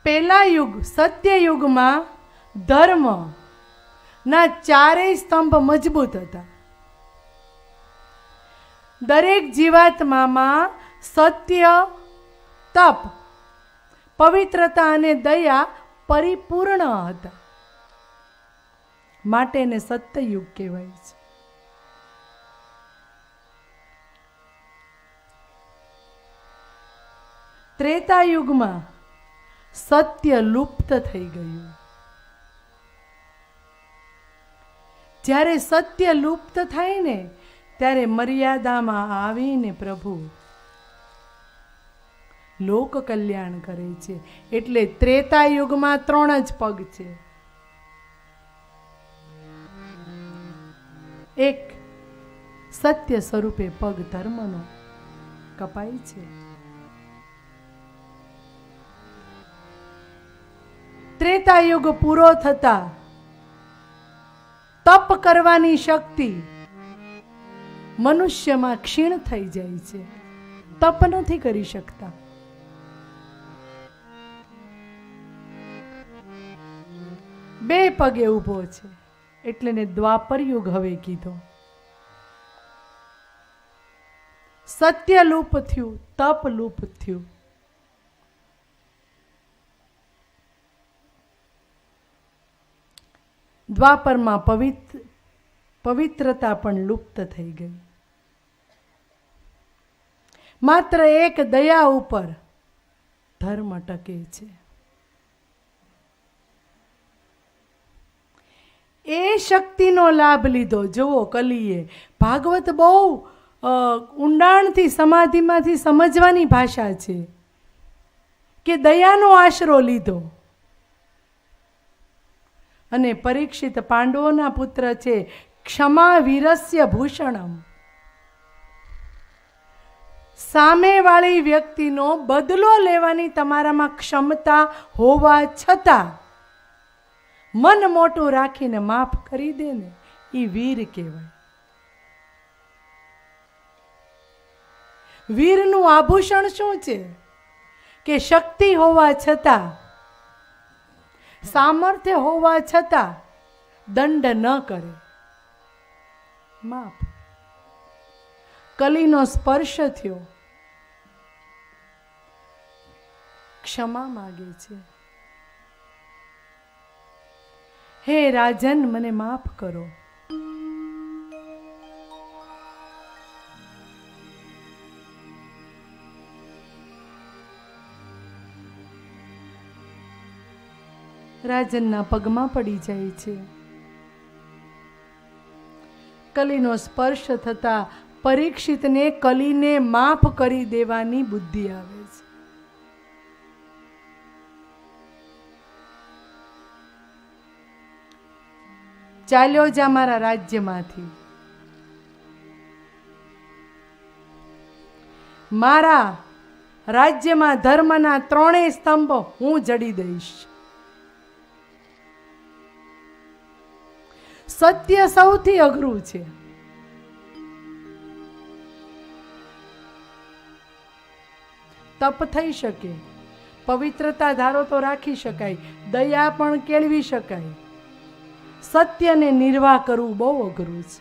પહેલા યુગ સત્યયુગમાં ધર્મ ના ચારેય સ્તંભ મજબૂત હતા. દરેક જીવાત્મામાં સત્ય, તપ, પવિત્રતા અને દયા પરિપૂર્ણ હતા. માટે એને સત્યયુગ કહેવાય છે. ત્રેતાયુગમાં સત્ય લુપ્ત થઈ ગયું. જ્યારે સત્ય લુપ્ત થાય ને ત્યારે મર્યાદામાં આવીને પ્રભુ લોક કલ્યાણ કરે છે. એટલે ત્રેતાયુગમાં 3 જ પગ છે. એક સત્ય સ્વરૂપે પગ ધર્મનો કપાય છે. ત્રેતાયુગ પૂરો થતા તપ કરવાની શક્તિ મનુષ્યમાં ક્ષીણ થઈ જાય છે. તપ નથી કરી શકતા. બે પગે ઊભો છે એટલે ને દ્વાપર યુગ હવે કીધો. સત્ય લુપ થયું, તપ લુપ થયું. દ્વાપરમાં પવિત્રતા પણ લુપ્ત થઈ ગઈ. માત્ર એક દયા ઉપર ધર્મ ટકે છે. એ શક્તિનો લાભ લીધો. જુઓ, કલીએ ભાગવત બહુ ઊંડાણથી સમાધિમાંથી સમજવાની ભાષા છે કે દયાનો આશરો લીધો. અને પરીક્ષિત પાંડવોના પુત્ર છે. ક્ષમા વીરસ્ય ભૂષણમ. સામેવાળી વ્યક્તિનો બદલો લેવાની તમારામાં ક્ષમતા હોવા છતાં મન મોટું રાખીને માફ કરી દે ને, એ વીર કહેવાય. વીરનું આભૂષણ શું છે કે શક્તિ હોવા છતાં, સામર્થ્ય હોવા છતાં દંડ ન કરે, માફ. કલીનો સ્પર્શ થયો, ક્ષમા માગે છે. હે રાજન, મને માફ કરો. રાજનના પગમાં પડી જાય છે. કલીનો સ્પર્શ થતા પરીક્ષિતને કલીને માફ કરી દેવાની બુદ્ધિ આવે છે. ચાલ્યો જા મારા રાજ્યમાંથી, મારા રાજ્યમાં ધર્મના 3 સ્તંભ હું જડી દઈશ. સત્ય સૌથી અઘરું છે. તપ થઈ શકે, પવિત્રતા ધારો તો રાખી શકાય, દયા પણ કેળવી શકાય. સત્યને નિર્વાહ કરવું બહુ અઘરું છે.